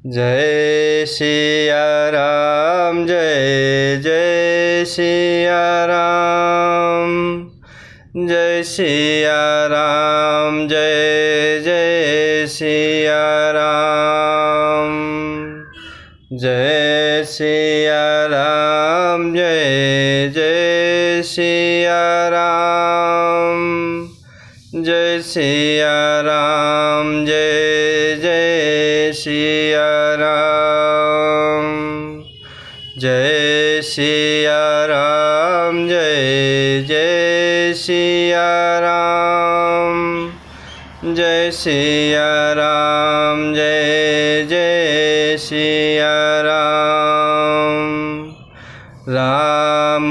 जय सिया राम जय जय सिया राम। जय सिया राम जय जय सिया राम। जय सिया राम जय जय सिया राम। जय सिया राम जय जय सिया राम। जय सिया राम जय जय सिया राम। जय सिया राम जय जय सिया राम। राम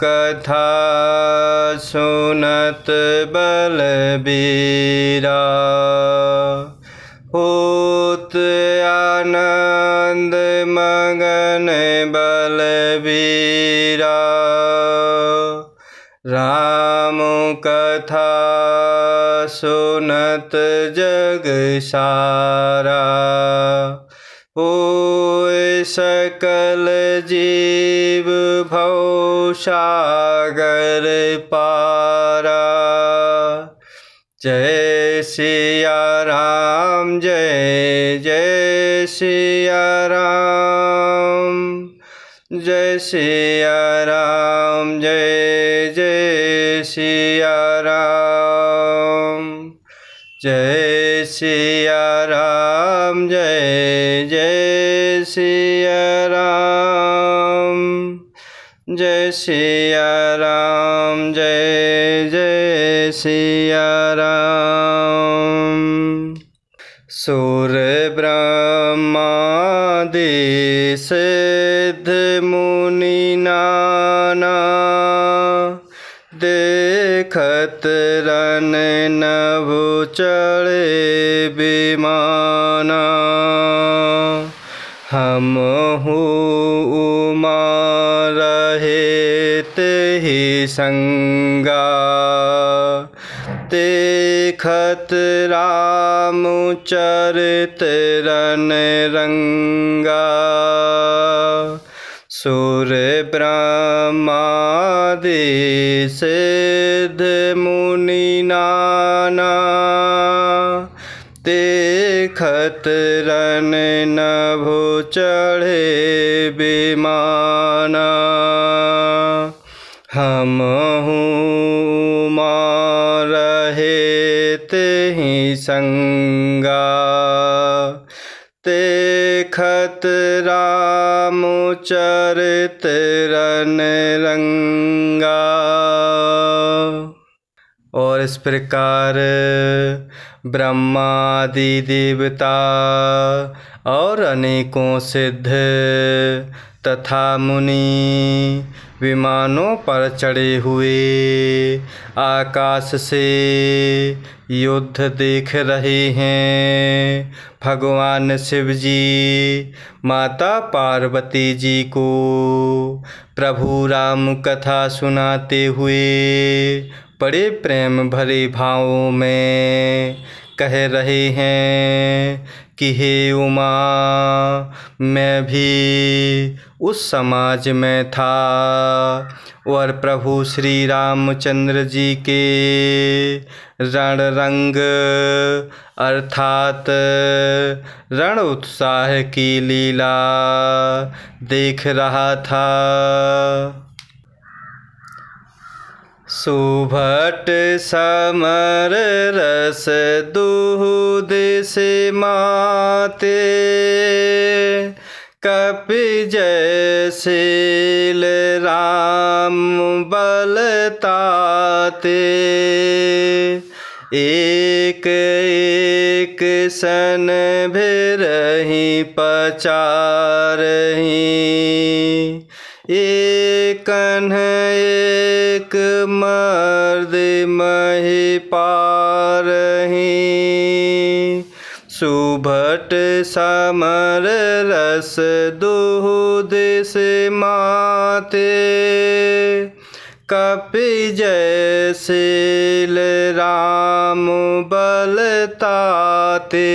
कथा सुनत बलबीरा, होत आनंद मगन बलबीरा। राम कथा सुनत जग सारा, होय सकल जीव भव सागर पारा। जय सिया राम जय जय सिया राम। जय सिया राम जय जय सिया राम। जय सिया राम जय जय सिया राम। जय सिया राम जय जय सिया राम। सुर ब्रह्मादि सिद्ध मुनि नाना, देखत रन नभ चढ़े विमाना। हमहु उमा रहे तेहि संगा, देखत राम चरित रन रंगा। सुर ब्रह्मादि सिद्ध मुनि नाना, देखत रन नभ चढ़े विमाना। हमहु उमा रहे तेहि संगा, देखत राम चरित रन रंगा। और इस प्रकार ब्रह्मादि देवता और अनेकों सिद्ध तथा मुनि विमानों पर चढ़े हुए आकाश से युद्ध देख रहे हैं। भगवान शिव जी माता पार्वती जी को प्रभु राम कथा सुनाते हुए बड़े प्रेम भरे भावों में कह रहे हैं कि हे उमा, मैं भी उस समाज में था और प्रभु श्री रामचंद्र जी के रणरंग अर्थात रण उत्साह की लीला देख रहा था। सुभट समर रस दूध से माते, कपि जय शील राम बलताते। एक एक सन भिरहि पचारहि, एकन एक मर्द महि पारहि। सुभट समर रस दूध से माते, कपि जय शील राम बलताते।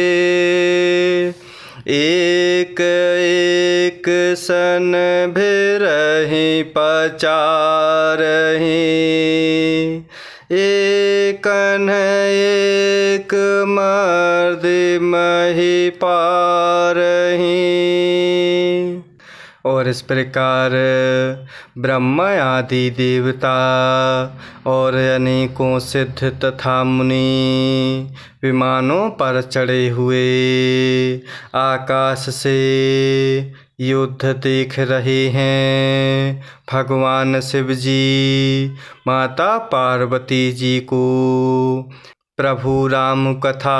एक एक सन भिरहि पचारहि। एकन एक मर्द मही पारहि। और इस प्रकार ब्रह्मा आदि देवता और अनेकों सिद्ध तथा मुनि विमानों पर चढ़े हुए आकाश से युद्ध देख रहे हैं। भगवान शिव जी माता पार्वती जी को प्रभु राम कथा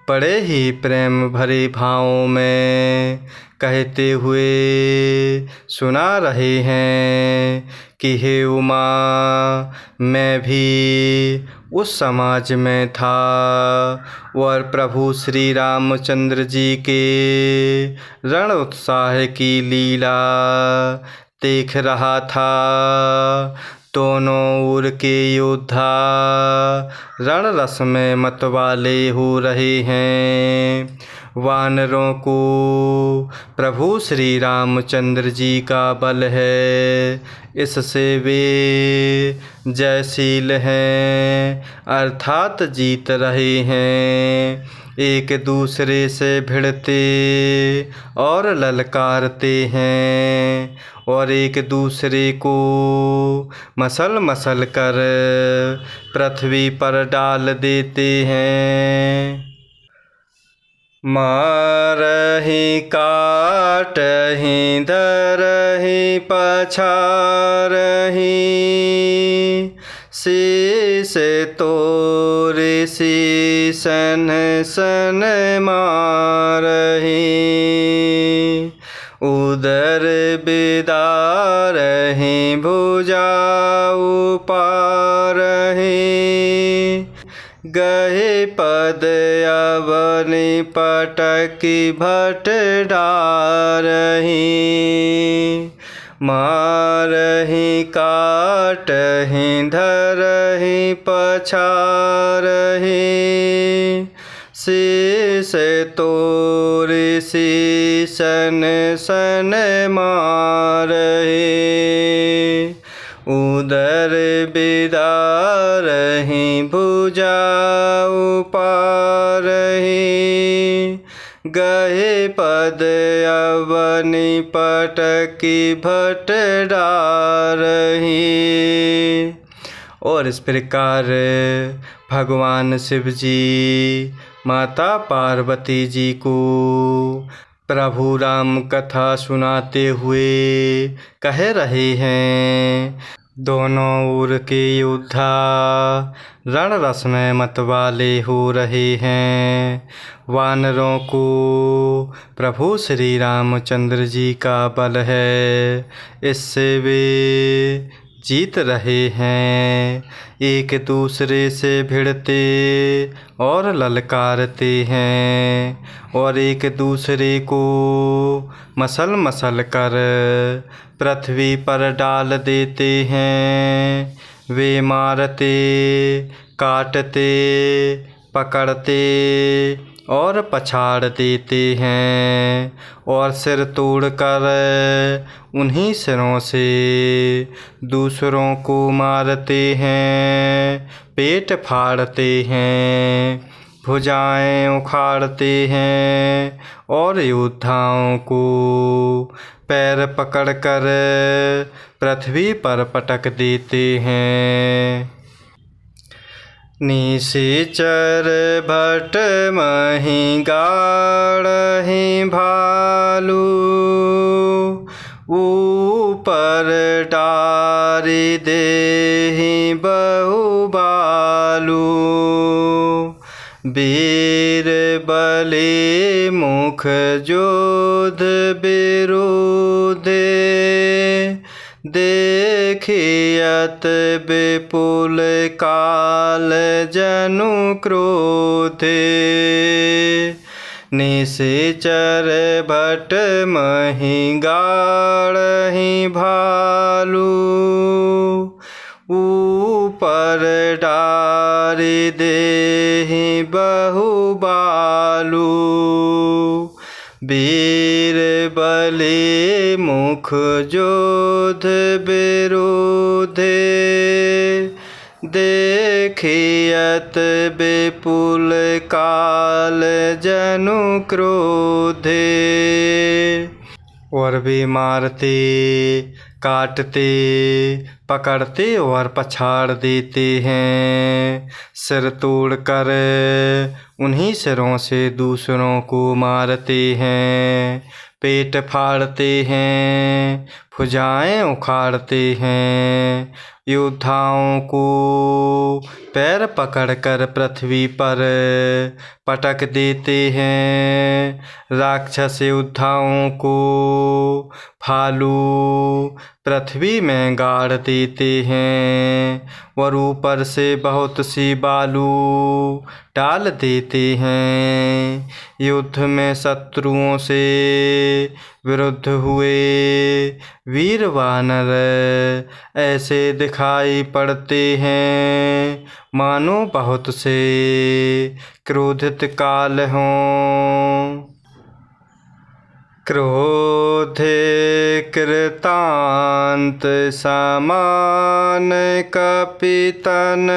बड़े ही प्रेम भरे भावों में कहते हुए सुना रहे हैं कि हे उमा, मैं भी उस समाज में था और प्रभु श्री रामचंद्र जी के रण उत्साह की लीला देख रहा था। दोनों ओर के योद्धा रण रस में मतवाले हो रहे हैं। वानरों को प्रभु श्री रामचंद्र जी का बल है, इससे वे जयशील हैं अर्थात जीत रहे हैं। एक दूसरे से भिड़ते और ललकारते हैं और एक दूसरे को मसल मसल कर पृथ्वी पर डाल देते हैं। मारहि काटहि धरहि पछारहि। शीश तोड़ि शीसन सन मारहि। उदर बिदारहि भुजा उपारहि। गहे पद अवनि पटकि भट डारहि। मारहि काटहि धरहि पछारहि। शीश तोड़ि शीसन सन मारहि। उदर बिदारहि भुजा उपारहि। गहे पद अवनि पटकि भट डारहि। और इस प्रकार भगवान शिव जी माता पार्वती जी को प्रभु राम कथा सुनाते हुए कह रहे हैं। दोनों ओर के योद्धा रण रस में मतवाले हो रहे हैं। वानरों को प्रभु श्री रामचंद्र जी का बल है, इससे वे जीत रहे हैं। एक दूसरे से भिड़ते और ललकारते हैं और एक दूसरे को मसल मसल कर पृथ्वी पर डाल देते हैं। वे मारते, काटते, पकड़ते और पछाड़ देते हैं और सिर तोड़कर उन्हीं सिरों से दूसरों को मारते हैं, पेट फाड़ते हैं, भुजाएं उखाड़ते हैं और योद्धाओं को पैर पकड़कर पृथ्वी पर पटक देते हैं। निशाचर भट मही गाड़हि भालू। ऊपर डारि देहि बहुबालू। वीर बलि मुख जोध विरोधे। देखियत विपुल काल जनु क्रोधे। निशाचर भट मही गाड़हि भालू। ऊपर डारि देहि बहुबालू। वीर बलि मुख जोध विरोधे देखियत विपुल काल जनु क्रोधे। और भी मारते काटते पकड़ते और पछाड़ देते हैं। सिर तोड़कर उन्हीं सिरों से दूसरों को मारते हैं। पेट फाड़ते हैं, भुजाएं उखाड़ते हैं। योद्धाओं को पैर पकड़कर पृथ्वी पर पटक देते हैं। राक्षस योद्धाओं को भालू पृथ्वी में गाड़ देते हैं और ऊपर से बहुत सी बालू डाल देते हैं। युद्ध में शत्रुओं से विरुद्ध हुए वीर वानर ऐसे दिखाई पड़ते हैं मानो बहुत से क्रोधित काल हों। क्रोधे कृतांत समान कपितन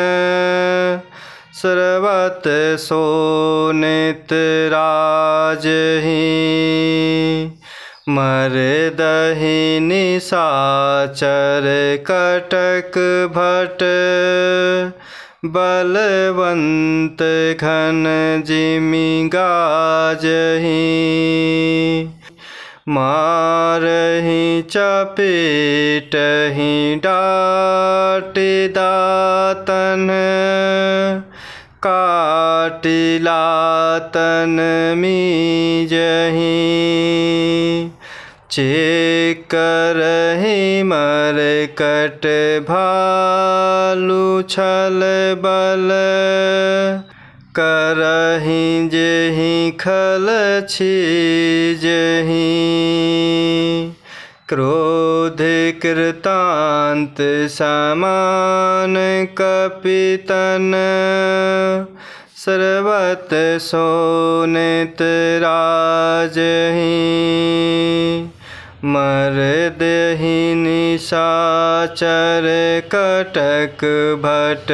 सर्वत सोनित राजहि। मरदहि निशाचर कटक भट बलवंत घन जिमि गाजहि। मारहि चपेटहि डाँटि दातन काटि लातन मीजहि। चेकरहि मरकट भालु छल बल करहि जेहि खल छीजहि। क्रोध कृतांत समान कपितन सर्वत सोनित राजहि। मरदहि निशाचर कटक भट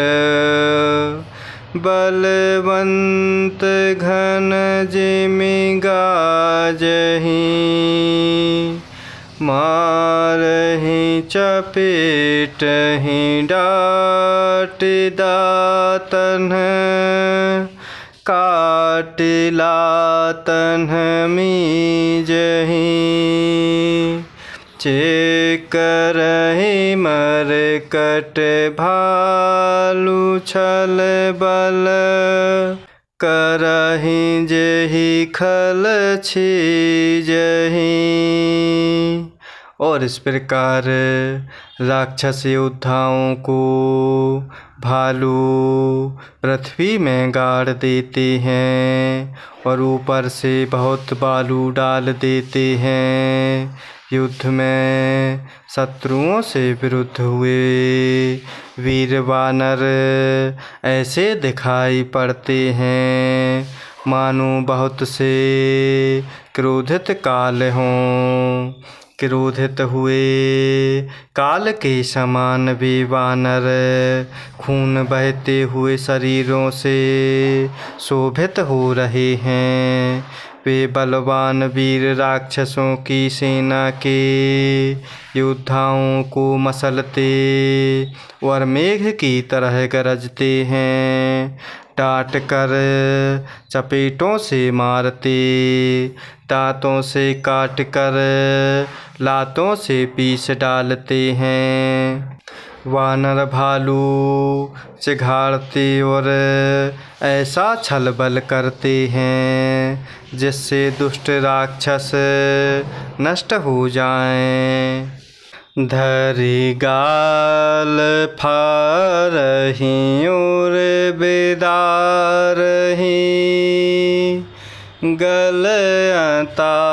बलवंत घन जिमि गाजहि। मारहि चपेटहि डाँटि दातन काटि लातन मीजहि। चेकरहि मरकट भालु छल बल करहि जेहि खल छीजहि। और इस प्रकार राक्षस योद्धाओं को भालू पृथ्वी में गाड़ देते हैं और ऊपर से बहुत बालू डाल देते हैं। युद्ध में शत्रुओं से विरुद्ध हुए वीर वानर ऐसे दिखाई पड़ते हैं मानो बहुत से क्रोधित काल हों। क्रोधित हुए काल के समान वे वानर खून बहते हुए शरीरों से शोभित हो रहे हैं। वे बलवान वीर राक्षसों की सेना के योद्धाओं को मसलते और मेघ की तरह गरजते हैं। डांट कर चपेटों से मारते, दांतों से काट कर लातों से पीस डालते हैं। वानर भालू चिघाड़ते और ऐसा छल बल करते हैं जिससे दुष्ट राक्षस नष्ट हो जाएं। धरि गाल फारहि और बेदारहि गल अंतावरि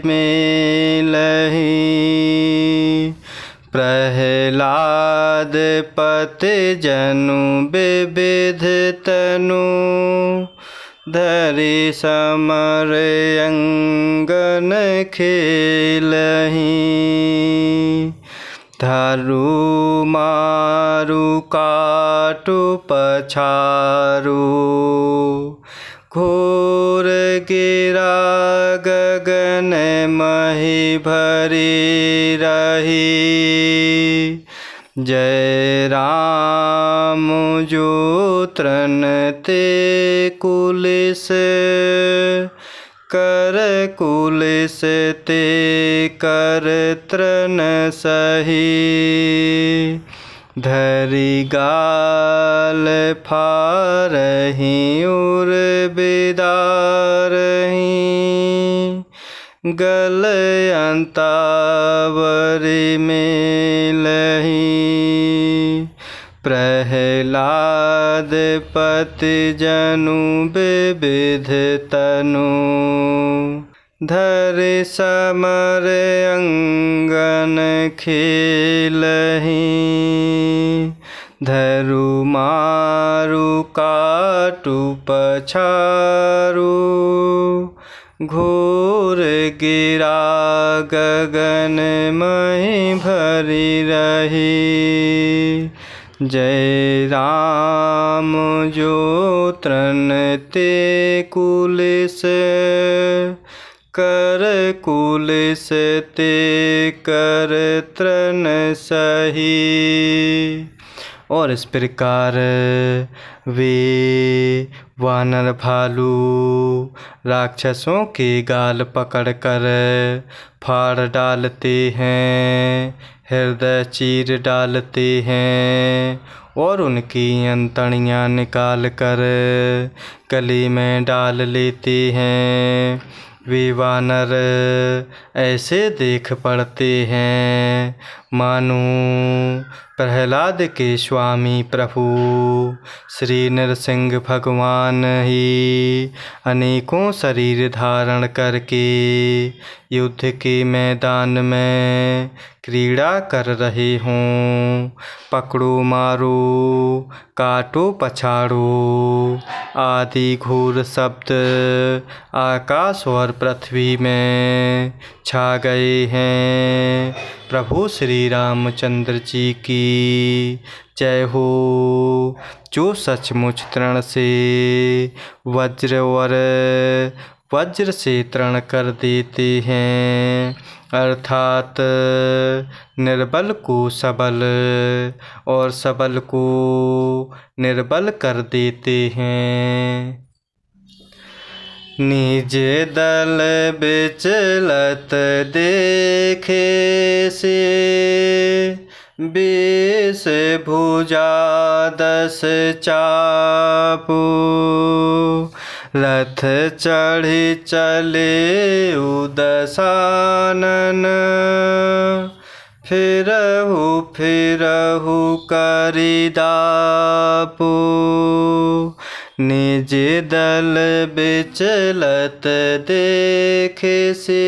मेलहि। प्रहलाद पति जनु विविध तनु धरि समर अंगन खेलहि। धरु मारु काटु पछारु घोर गिरा गगन मही भरी रही। जय राम जो तृण ते कुलिस कर कुलिस ते कर तृण सही। धरि गाल फारहि उर बिदारहि। गल अंतावरी मेलहि। प्रहलाद पति जनु विविध तनु। धरि समर अंगन खेलहि। धरु मारु काटु पछारु घोर गिरा गगन मही भरी रही। जय राम जो तृण ते कुलिस कर कुलिस ते कर तृण सही। और इस प्रकार वे वानर भालू राक्षसों के गाल पकड़कर फाड़ डालते हैं, हृदय चीर डालते हैं और उनकी अंतड़ियाँ निकाल कर गले में डाल लेते हैं। वे वानर ऐसे देख पड़ते हैं मानो प्रहलाद के स्वामी प्रभु श्री नरसिंह भगवान ही अनेकों शरीर धारण करके युद्ध के मैदान में क्रीड़ा कर रहे हों। पकड़ो मारो काटो पछाड़ो आदि घोर शब्द आकाश और पृथ्वी में छा गए हैं। प्रभु श्री रामचंद्र जी की जय हो। जो सचमुच तृण से वज्र और वज्र से तृण कर देते हैं, अर्थात निर्बल को सबल और सबल को निर्बल कर देते हैं। निज दल विचलत देखे से बीस भुजा दस चापू। रथ चढ़ी चले उदसानन फिरहु फिरहु करि दापू। निज दल विचलत देखे से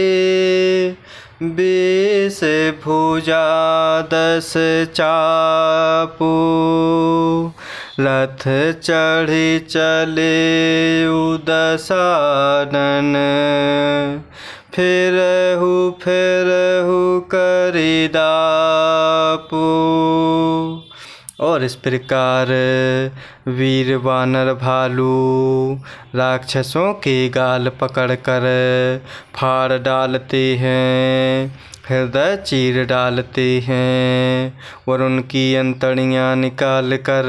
बीस भुजा दस चापू। रथ चढ़ी चले उदसानन फिरहु फिरहु करि दापू। और इस प्रकार वीर वानर भालू राक्षसों के गाल पकड़कर फाड़ डालते हैं, हृदय चीर डालते हैं और उनकी अंतड़ियाँ निकाल कर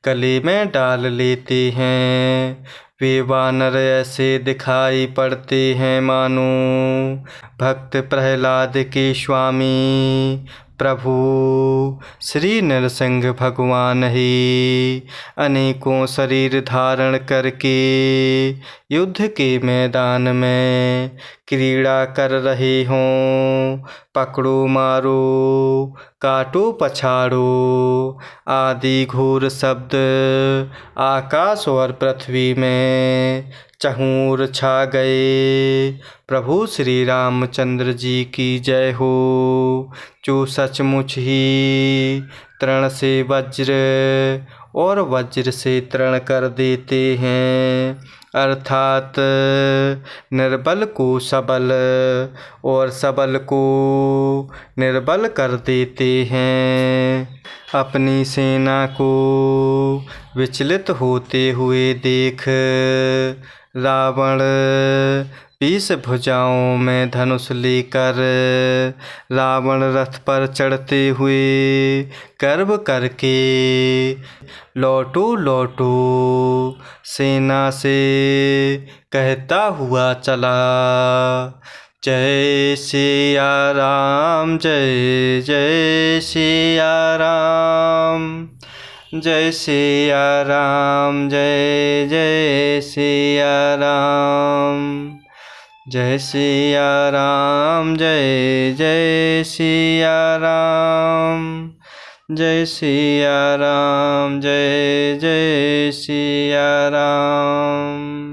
गले में डाल लेते हैं। वे वानर ऐसे दिखाई पड़ते हैं मानो भक्त प्रहलाद के स्वामी प्रभु श्री नरसिंह भगवान ही अनेकों शरीर धारण करके युद्ध के मैदान में क्रीड़ा कर रहे हों। पकड़ो मारो काटो पछाड़ो आदि घोर शब्द आकाश और पृथ्वी में चहूर छा गए। प्रभु श्री रामचंद्र जी की जय हो। जो सचमुच ही तृण से वज्र और वज्र से तृण कर देते हैं, अर्थात निर्बल को सबल और सबल को निर्बल कर देते हैं। अपनी सेना को विचलित होते हुए देख रावण 20 भुजाओं में धनुष लेकर रावण रथ पर चढ़ते हुए गर्व करके लौटो लौटो सेना से कहता हुआ चला। जय सिया राम, जय जय सिया राम, जय सिया राम, जय जय सिया राम, जय सिया राम, जय जय सिया राम, जय सिया राम, जय जय सिया राम।